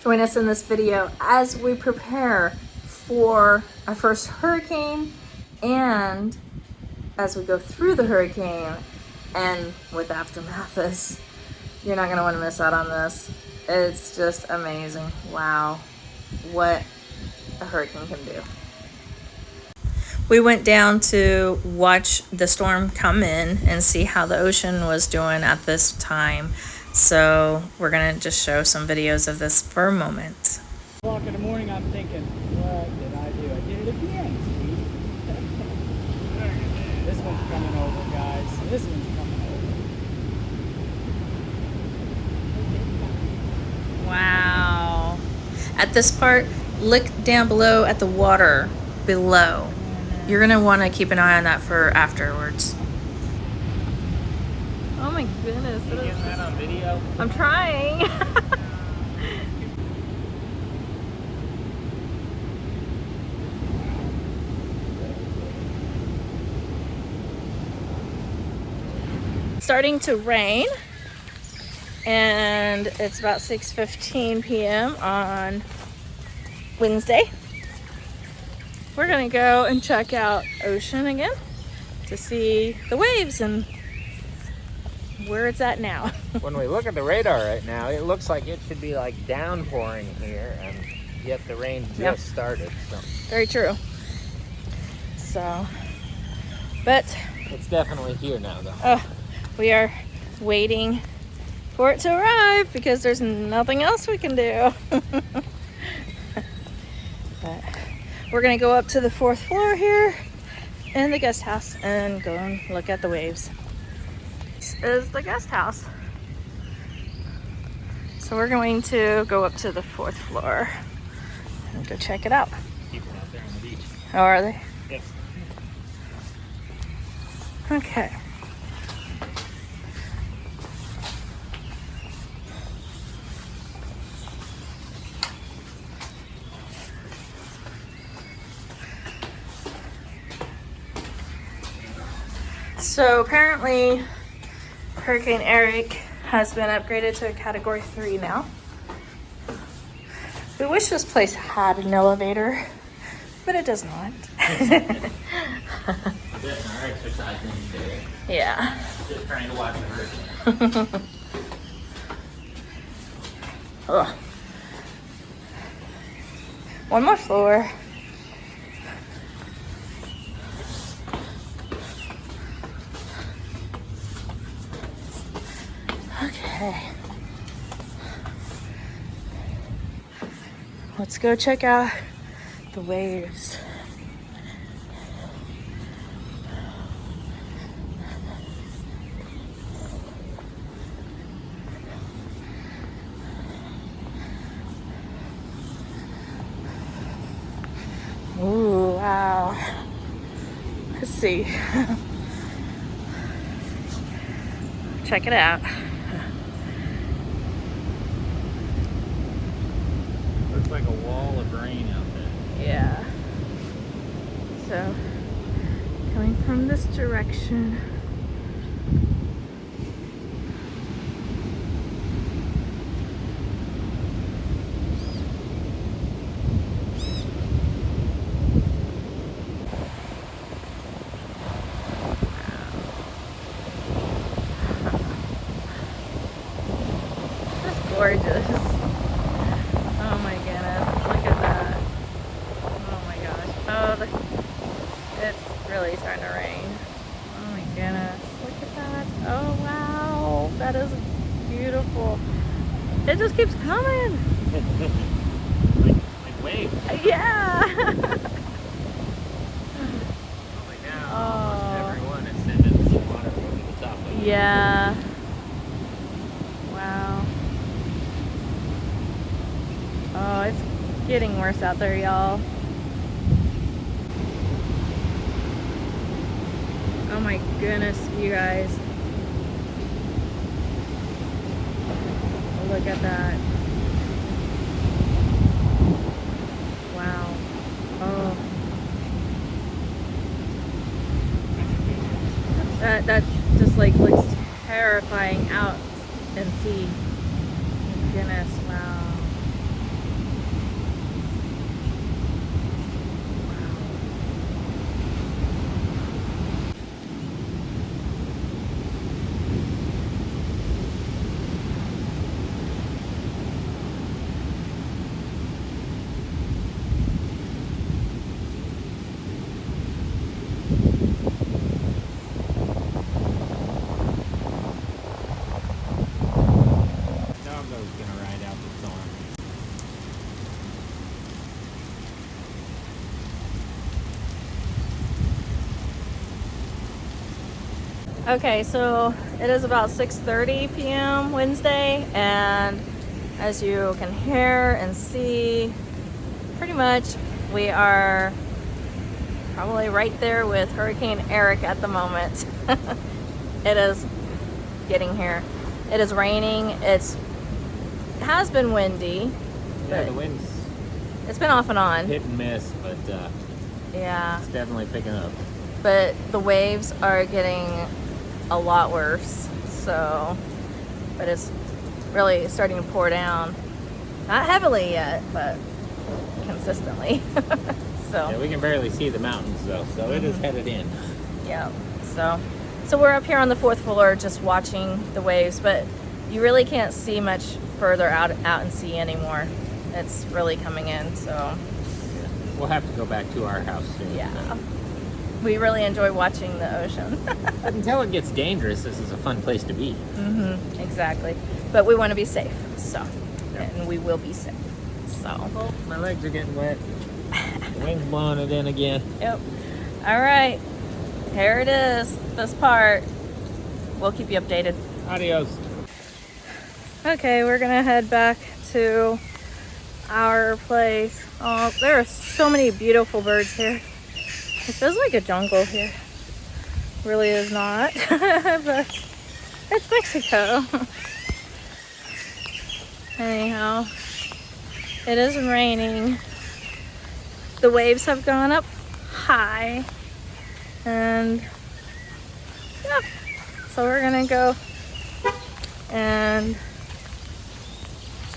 Join us in this video as we prepare for our first hurricane and as we go through the hurricane and with aftermaths. You're not gonna wanna miss out on this. It's just amazing. Wow, what a hurricane can do. We went down to watch the storm come in and see how the ocean was doing at this time. So we're gonna just show some videos of this for a moment. O'clock in the morning, I'm thinking, what did I do? I did it again, Steve. This one's coming over, guys. This one's coming over. Wow. At this part, look down below at the water below. You're gonna wanna keep an eye on that for afterwards. Oh my goodness. You getting that on video? I'm trying. Starting to rain, and it's about 6:15 p.m. on Wednesday. We're gonna go and check out ocean again to see the waves and where it's at now. When we look at the radar right now, it looks like it should be like downpouring here, and yet the rain just started. So. Very true. So, but it's definitely here now, though. We are waiting for it to arrive because there's nothing else we can do. But we're gonna go up to the 4th floor here in the guest house and go and look at the waves. This is the guest house. So we're going to go up to the 4th floor and go check it out. People out there on the beach. Oh, are they? Yep. Okay. So apparently Hurricane Erick has been upgraded to a Category 3 now. We wish this place had an elevator, but it does not. Yeah. Just trying to watch the hurricane. Ugh. One more floor. Okay. Let's go check out the waves. Ooh, wow. Let's see. Check it out. Looks like a wall of rain out there. Yeah. So, coming from this direction. That's gorgeous. Oh my goodness, look at that. Oh my gosh. Oh, it's really starting to rain. Oh my goodness, look at that. Oh wow, that is beautiful. It just keeps coming. like waves. Yeah. Like now, Oh. almost everyone is sending some water over the top of it. Yeah. Wow. Oh, it's getting worse out there, y'all. Oh my goodness, you guys. Look at that. Wow. Oh. That just like looks terrifying out and see. Goodness, wow. Okay, so it is about 6:30 p.m. Wednesday, and as you can hear and see, pretty much we are probably right there with Hurricane Erick at the moment. It is getting here. It is raining. It has been windy. Yeah, the wind's it's been off and on. hit and miss, but yeah, it's definitely picking up. but the waves are getting a lot worse. So, but it's really starting to pour down. Not heavily yet, but consistently. So Yeah, we can barely see the mountains though, so it is headed in. yeah. So we're up here on the 4th floor just watching the waves, but you really can't see much further out in sea anymore. It's really coming in, so We'll have to go back to our house soon. yeah. We really enjoy watching the ocean. Until it gets dangerous, this is a fun place to be. Exactly. But we want to be safe, so Yeah. and we will be safe. So Oh, my legs are getting wet. The wind's blowing it in again. yep. All right. Here it is. This part. We'll keep you updated. Adios. Okay, we're gonna head back to our place. Oh, there are so many beautiful birds here. It feels like a jungle here. Really is not, but it's Mexico. Anyhow, it is raining. The waves have gone up high, and yeah, so we're gonna go and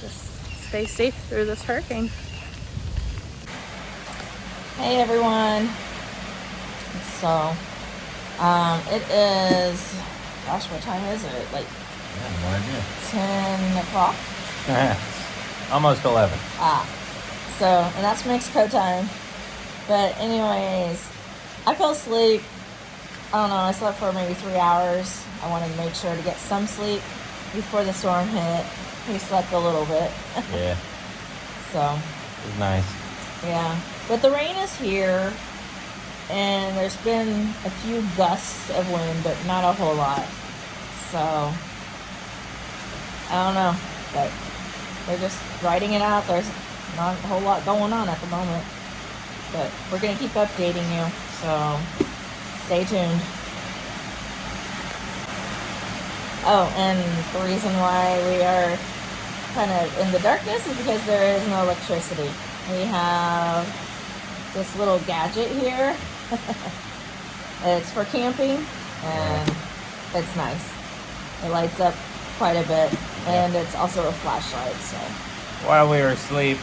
just stay safe through this hurricane. Hey everyone. So, it is, gosh, what time is it? Like I have no idea. 10 o'clock? Almost 11. So, and that's Mexico time. But anyways, I fell asleep. I don't know, I slept for maybe 3 hours. I wanted to make sure to get some sleep before the storm hit. We slept a little bit. Yeah, So, it was nice. yeah. But the rain is here, and there's been a few gusts of wind, but not a whole lot. So, I don't know, but they're just riding it out. There's not a whole lot going on at the moment, but we're going to keep updating you, so stay tuned. Oh, and the reason why we are kind of in the darkness is because there is no electricity. We have this little gadget here. It's for camping, and it's nice. It lights up quite a bit, and it's also a flashlight. So While we were asleep,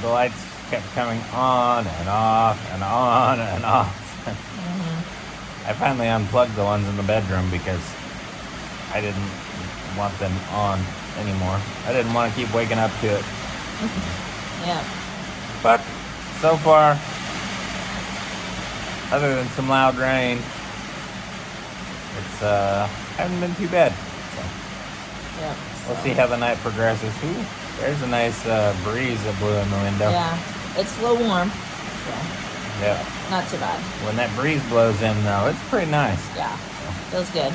the lights kept coming on and off and on and off. I finally unplugged the ones in the bedroom because I didn't want them on anymore. I didn't want to keep waking up to it. yeah, But so far, other than some loud rain, it's haven't been too bad. So yeah. we'll see how the night progresses. Ooh, there's a nice breeze that blew in the window. Yeah, it's a little warm. So Yeah. not too bad. When that breeze blows in, though, it's pretty nice. Yeah, feels good.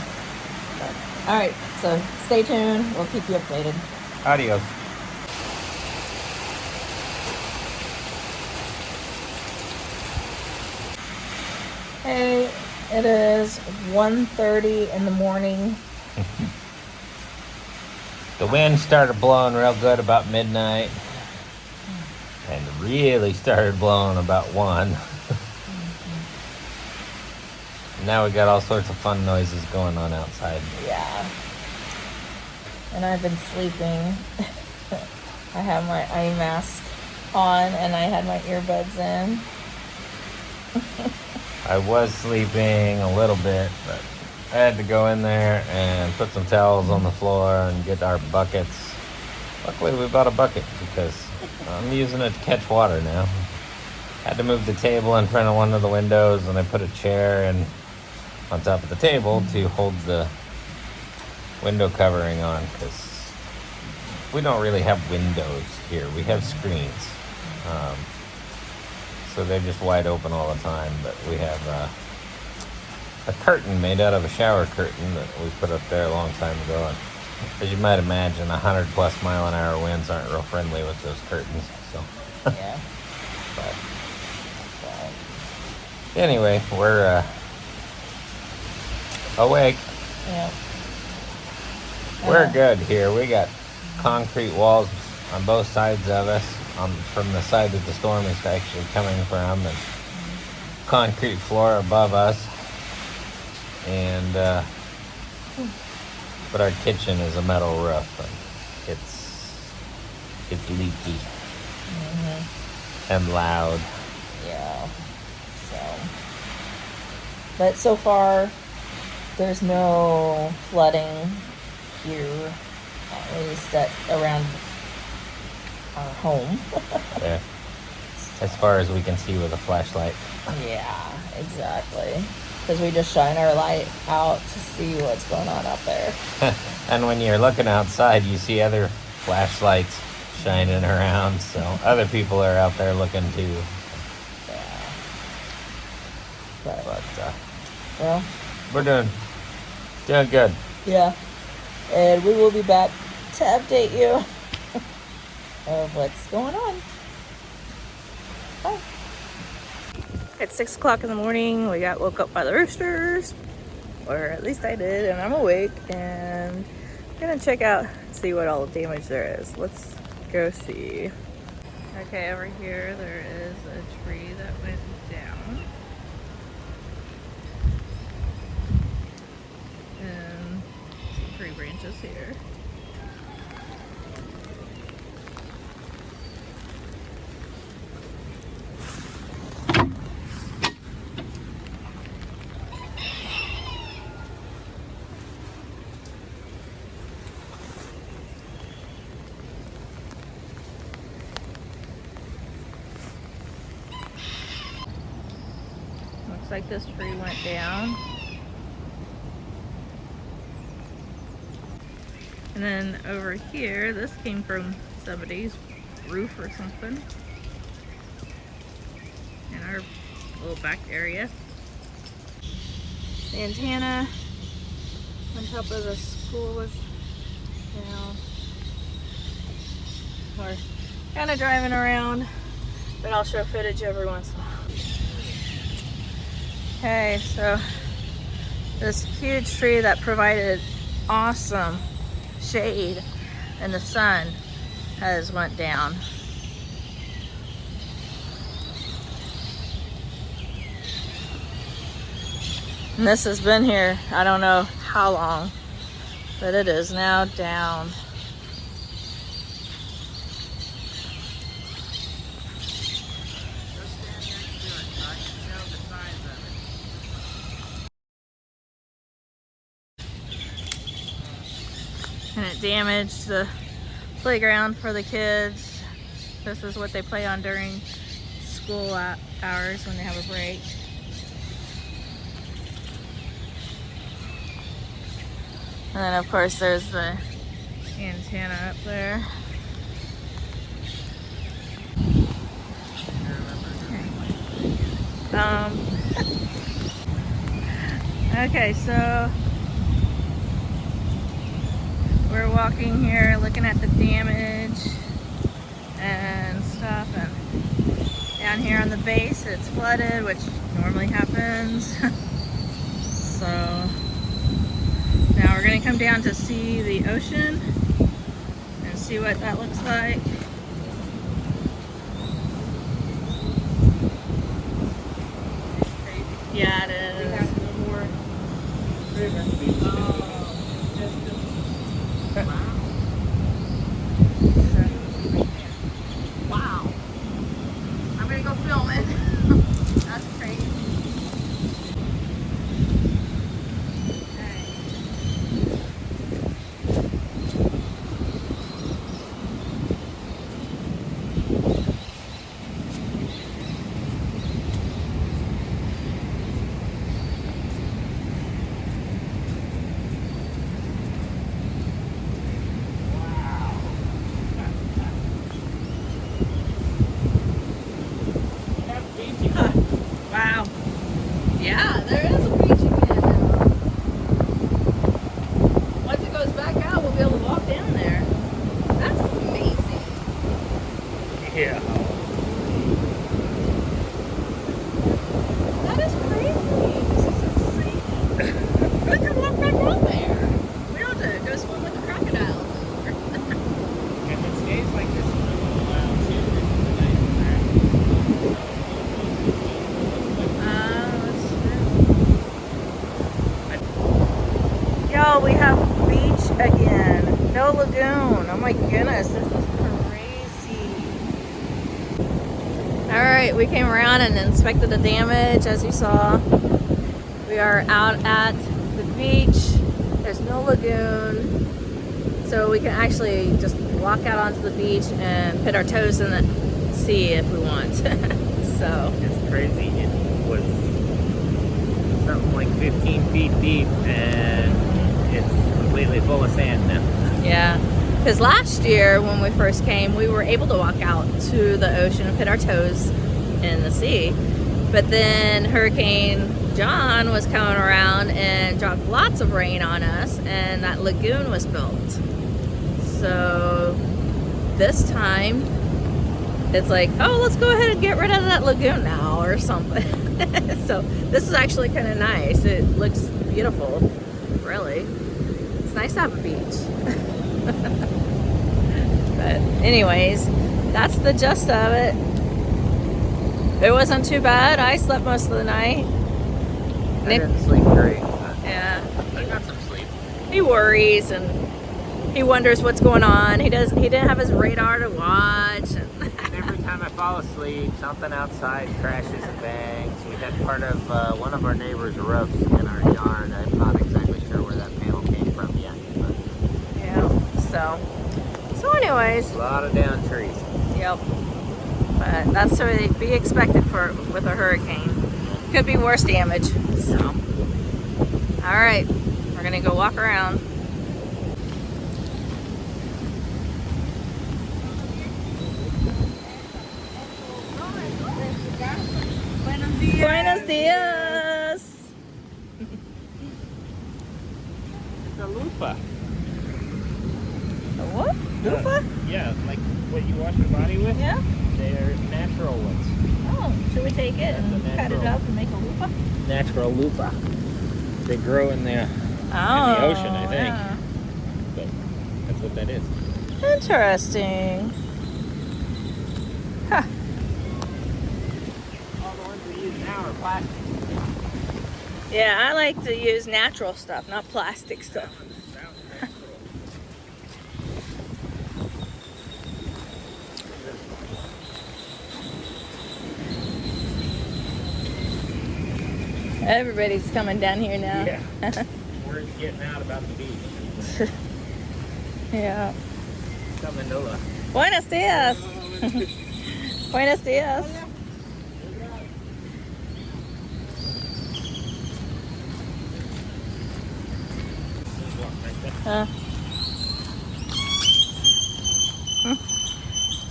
But, all right, so stay tuned. We'll keep you updated. Adios. Hey, it is 1:30 in the morning. The wind started blowing real good about midnight, and really started blowing about 1. Now we got all sorts of fun noises going on outside. Yeah. And I've been sleeping. I have my eye mask on, and I had my earbuds in. I was sleeping a little bit, but I had to go in there and put some towels on the floor and get our buckets. Luckily, we bought a bucket because I'm using it to catch water now. Had to move the table in front of one of the windows, and I put a chair in on top of the table to hold the window covering on, because we don't really have windows here. We have screens. So they're just wide open all the time, but we have a curtain made out of a shower curtain that we put up there a long time ago. And as you might imagine, 100+ mile-an-hour winds aren't real friendly with those curtains. So, Yeah. but anyway, we're awake. Yeah. We're good here. We got concrete walls on both sides of us, from the side that the storm is actually coming from, and concrete floor above us. And but our kitchen is a metal roof, and it's leaky and loud. Yeah. So, but so far, there's no flooding here, at least around our home. Yeah. As far as we can see with a flashlight. Yeah, exactly. Because we just shine our light out to see what's going on out there. And when you're looking outside, you see other flashlights shining around, so other people are out there looking too. Yeah. But well, we're doing good. Yeah. And we will be back to update you of what's going on. Bye. It's 6 o'clock in the morning. We got woke up by the roosters, or at least I did, and I'm awake and I'm gonna check out and see what all the damage there is. Let's go see. Okay, over here there is a tree that went down, and some tree branches here. Looks like this tree went down. And then over here, this came from somebody's roof or something. In our little back area. The antenna on top of the school was down. We're kind of driving around, but I'll show footage every once in a while. Okay, so this huge tree that provided awesome shade in the sun has went down. And this has been here, I don't know how long, but it is now down. And it damaged the playground for the kids. This is what they play on during school hours when they have a break. And then of course there's the antenna up there. Okay, so we're walking here looking at the damage and stuff, and down here on the base it's flooded, which normally happens. So now we're gonna come down to see the ocean and see what that looks like. Yeah, it is. We have no more river. Wow. I'm gonna go film it. That's crazy. Yeah. That is crazy. This is insane. We can walk back on there. We don't have to go swim with the crocodiles anymore. If it stays like this for a little while too, this is a nice track. That's true. Yo, we have beach again. No lagoon. Oh my goodness, this is crazy. Alright, we came around and inspected the damage. As you saw, we are out at the beach. There's no lagoon. So we can actually just walk out onto the beach and put our toes in the sea if we want. So It's crazy. It was something like 15 feet deep, and it's completely full of sand now. yeah, because last year when we first came, we were able to walk out to the ocean and put our toes in the sea. But then Hurricane John was coming around and dropped lots of rain on us, and that lagoon was built. So this time it's like, oh, let's go ahead and get rid of that lagoon now or something. So this is actually kind of nice. It looks beautiful, really. It's nice to have a beach. But anyways, that's the gist of it. It wasn't too bad. I slept most of the night. I didn't sleep great. Yeah. I got some sleep. He worries and he wonders what's going on. He didn't have his radar to watch. And every time I fall asleep, something outside crashes and bangs. We had part of one of our neighbor's roofs in our yard. I'm not exactly sure where that panel came from yet. But yeah. So anyways. a lot of down trees. Yep. But that's to be expected with a hurricane. Could be worse damage. So. All right. We're gonna go walk around. Buenos dias. It's a loofah. A what? Loofah? Yeah, like what you wash your body with. Yeah. They're natural ones. Oh, should we take it and cut it up and make a loofah? Natural loofah. They grow in the ocean, I think. Yeah. But that's what that is. Interesting. Huh. All the ones we use now are plastic. Yeah, I like to use natural stuff, not plastic stuff. Everybody's coming down here now. Yeah. We're getting out about the beach. Yeah. Manila. Buenos dias. Buenos dias.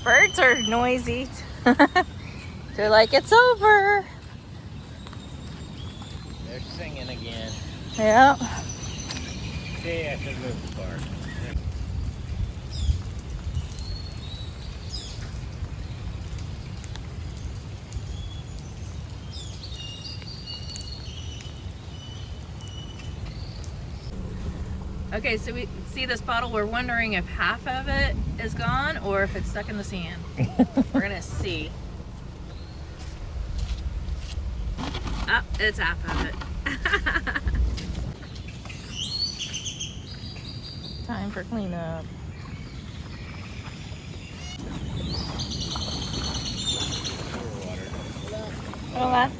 Birds are noisy. They're like, it's over. They're singing again. Yeah. See, I should move the car. Okay, so we see this bottle. We're wondering if half of it is gone or if it's stuck in the sand. We're gonna see. Oh, it's half of it. Time for cleanup. Hold on.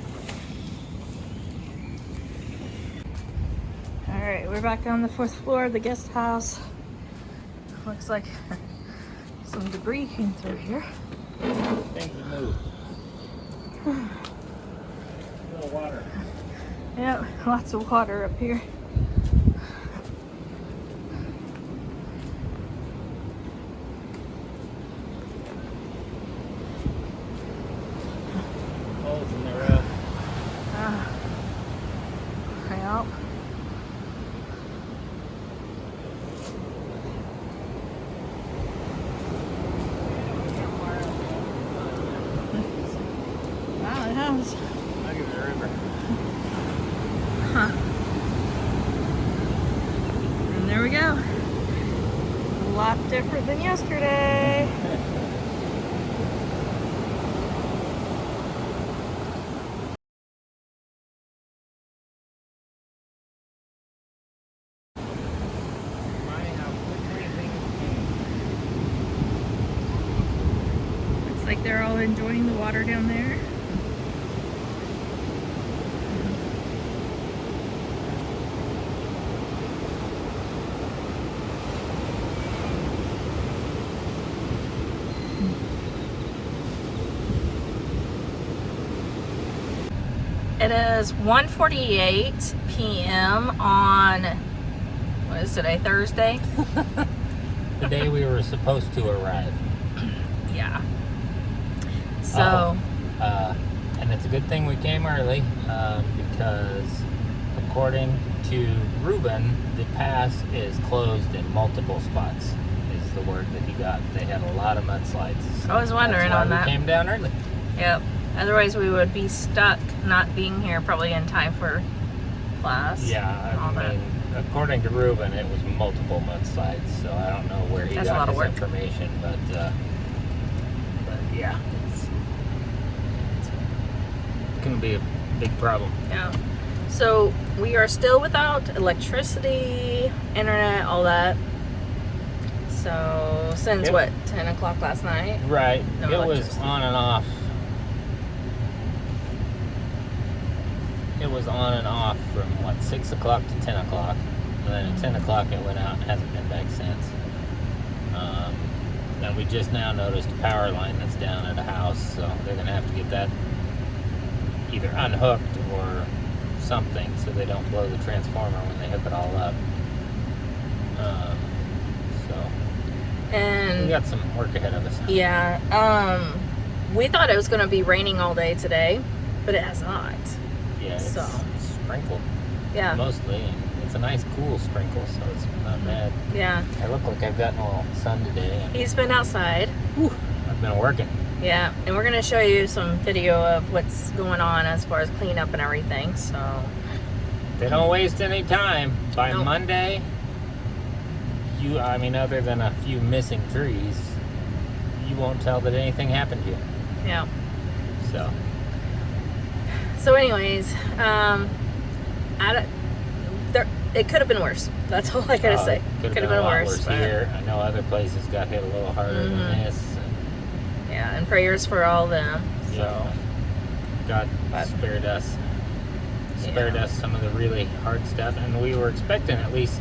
Alright, we're back on the 4th floor of the guest house. Looks like some debris came through here. Things to move. A little water. Yep, lots of water up here. Holes in the roof. Yep. goes. Look at the river. Huh. And there we go. A lot different than yesterday. Looks like they're all enjoying the water down there. It is 1:48 p.m. on, what is today, Thursday? The day we were supposed to arrive. Yeah. So. And it's a good thing we came early because according to Ruben, the pass is closed in multiple spots, is the word that he got. They had a lot of mudslides. So I was wondering that's why on that. We came down early. Yep. Otherwise, we would be stuck not being here probably in time for class. Yeah, I mean, according to Ruben, it was multiple mudslides, so I don't know where he got his information, but yeah, it's going to be a big problem. Yeah. So we are still without electricity, internet, all that. So since what, 10 o'clock last night? Right. No it was on and off. It was on and off from what, 6 o'clock to 10 o'clock, and then at 10 o'clock it went out and hasn't been back since. And we just now noticed a power line that's down at a house, so they're going to have to get that either unhooked or something so they don't blow the transformer when they hook it all up. And we got some work ahead of us. Yeah. We thought it was going to be raining all day today, but it has not. Yeah, it's sprinkled. Yeah. Mostly. And it's a nice cool sprinkle, so it's not bad. Yeah. I look like I've gotten a little sun today. He's been outside. Whew, I've been working. Yeah, and we're going to show you some video of what's going on as far as cleanup and everything, so. They don't waste any time. By Monday, other than a few missing trees, you won't tell that anything happened yet. Yeah. So anyways, it could have been worse. That's all I gotta say. Could have been worse here. I know other places got hit a little harder than this. Yeah, and prayers for all them. So. Yeah. God spared us. Spared us some of the really hard stuff, and we were expecting at least,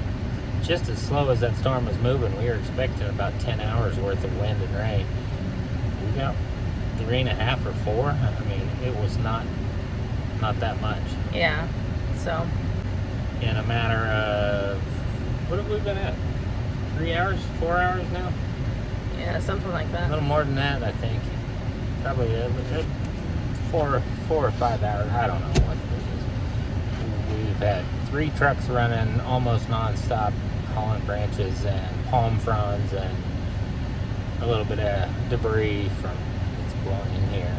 just as slow as that storm was moving, we were expecting about 10 hours worth of wind and rain. We got 3.5 or 4. I mean, it was not that much. Yeah. So. In a matter of, what have we been at? 3 hours, 4 hours now? Yeah, something like that. A little more than that, I think. Probably 4 or 5 hours. I don't know what this is. We've had 3 trucks running almost nonstop, hauling branches and palm fronds and a little bit of debris from it's blown in here.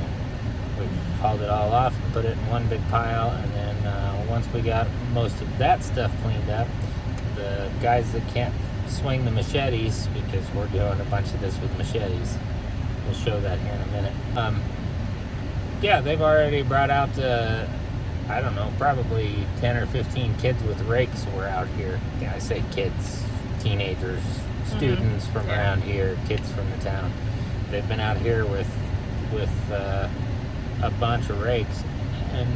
We've hauled it all off and put it in one big pile, and then once we got most of that stuff cleaned up, the guys that can't swing the machetes, because we're doing a bunch of this with machetes, we'll show that here in a minute. Yeah, they've already brought out I don't know, probably 10 or 15 kids with rakes were out here. Yeah, I say kids, teenagers, students from around here, kids from the town. They've been out here with a bunch of rakes, and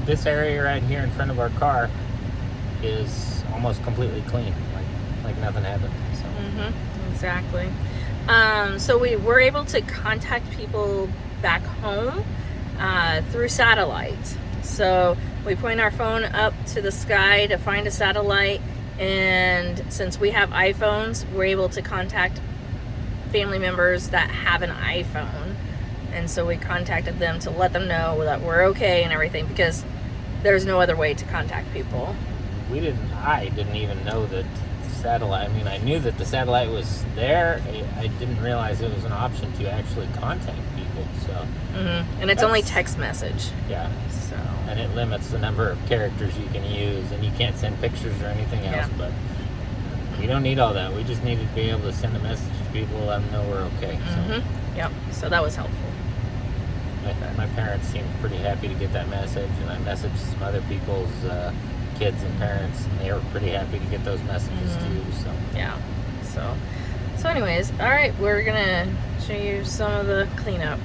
this area right here in front of our car is almost completely clean, like nothing happened. So. Exactly. So we were able to contact people back home through satellite. So we point our phone up to the sky to find a satellite, and since we have iPhones, we're able to contact family members that have an iPhone. And so we contacted them to let them know that we're okay and everything, because there's no other way to contact people. I didn't even know that satellite, I mean, I knew that the satellite was there. I didn't realize it was an option to actually contact people. So And it's only text message. Yeah. So. And it limits the number of characters you can use, and you can't send pictures or anything else. Yeah. But we don't need all that. We just needed to be able to send a message to people, let them know we're okay. So. Yep. So that was helpful. My parents seemed pretty happy to get that message, and I messaged some other people's kids and parents, and they were pretty happy to get those messages too. So yeah. So anyways, all right, we're gonna show you some of the cleanup.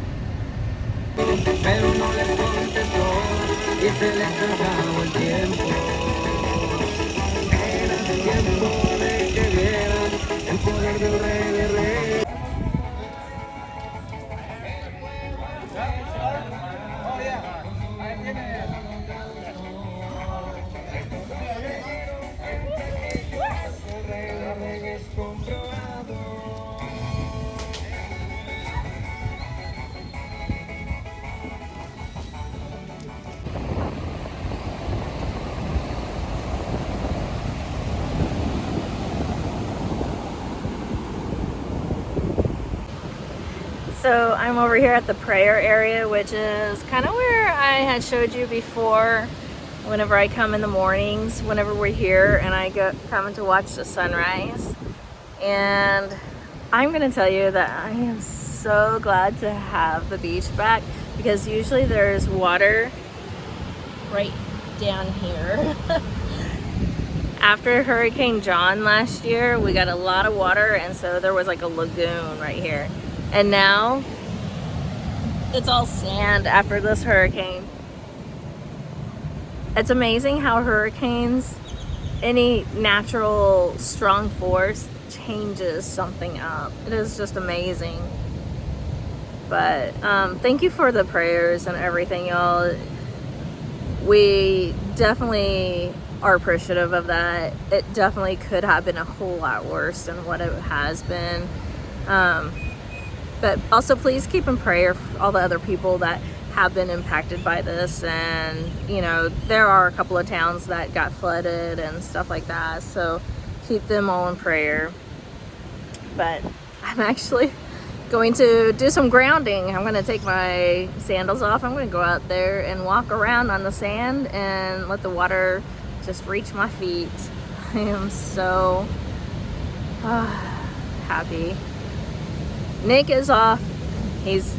So I'm over here at the Prairie area, which is kind of where I had showed you before. Whenever I come in the mornings, whenever we're here, and I come to watch the sunrise. And I'm gonna tell you that I am so glad to have the beach back, because usually there's water right down here. After Hurricane John last year, we got a lot of water, and so there was like a lagoon right here. And now it's all sand after this hurricane. It's amazing how hurricanes, any natural strong force, changes something up. It is just amazing. But thank you for the prayers and everything, y'all. We definitely are appreciative of that. It definitely could have been a whole lot worse than what it has been. But also please keep in prayer for all the other people that have been impacted by this. And you know, there are a couple of towns that got flooded and stuff like that, so keep them all in prayer. But I'm actually going to do some grounding. I'm going to take my sandals off. I'm going to go out there and walk around on the sand and let the water just reach my feet. I am so happy. Nick is off. He's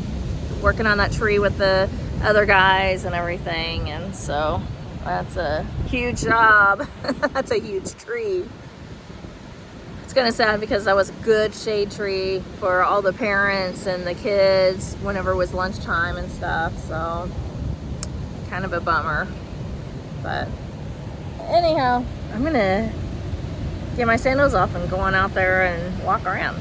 working on that tree with the other guys and everything, and so that's a huge job. That's a huge tree. It's kind of sad because that was a good shade tree for all the parents and the kids whenever it was lunchtime and stuff, so kind of a bummer. But anyhow, I'm gonna get my sandals off and go on out there and walk around.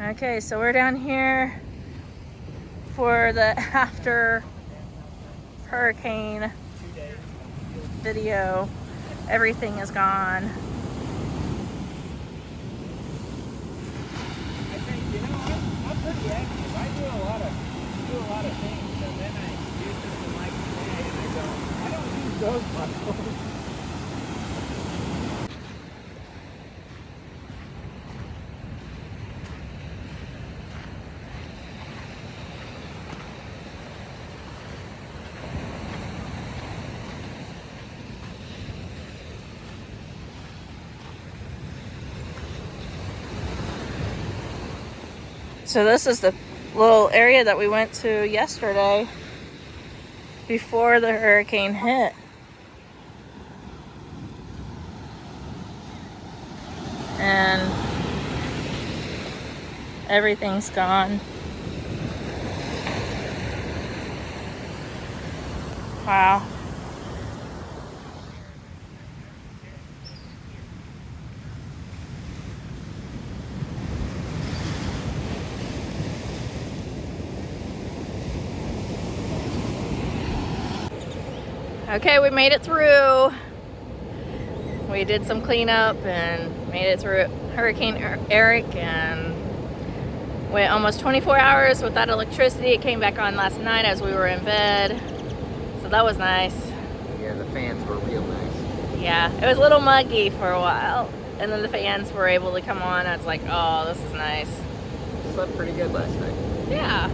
Okay, so we're down here for the after hurricane video. Everything is gone. I think, you know, I'm pretty active. I do a lot of things, and then I do something like today, and I don't use those muscles. So this is the little area that we went to yesterday before the hurricane hit. And everything's gone. Wow. Okay, we made it through. we did some cleanup and made it through Hurricane Erick and went almost 24 hours without electricity. It came back on last night as we were in bed, so that was nice. Yeah, the fans were real nice. Yeah, it was a little muggy for a while, and then the fans were able to come on. I was like, oh, this is nice. Slept pretty good last night. Yeah.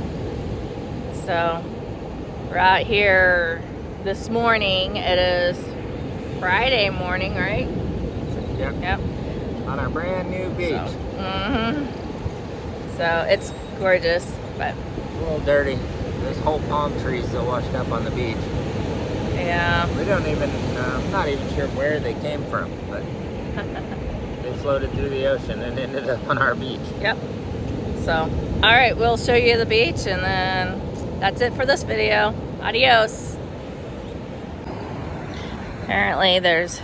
So we're out here this morning. It is Friday morning, right? Yep. Yep. On our brand new beach. So it's gorgeous, but A little dirty. There's whole palm trees that washed up on the beach. yeah. We don't even, I'm not even sure where they came from, but they floated through the ocean and ended up on our beach. Yep. So, all right, we'll show you the beach, and then that's it for this video. Adios. Apparently there's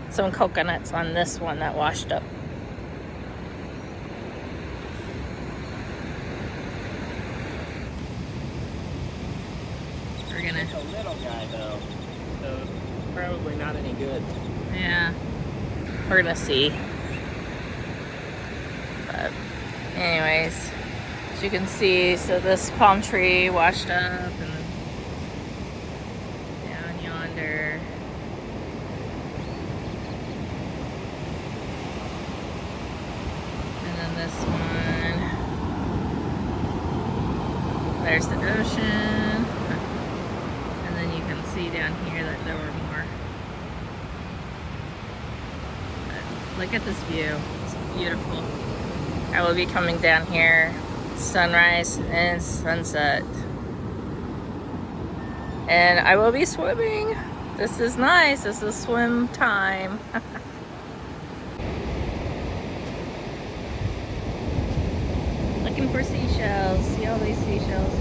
some coconuts on this one that washed up. We're gonna... It's a little guy though, so probably not any good. Yeah. We're gonna see. But anyways, as you can see, so this palm tree washed up and down yonder. And then this one. There's the ocean. And then you can see down here that there were more. But look at this view. It's beautiful. I will be coming down here, sunrise and sunset. And I will be swimming. This is nice. This is swim time. Looking for seashells. See all these seashells?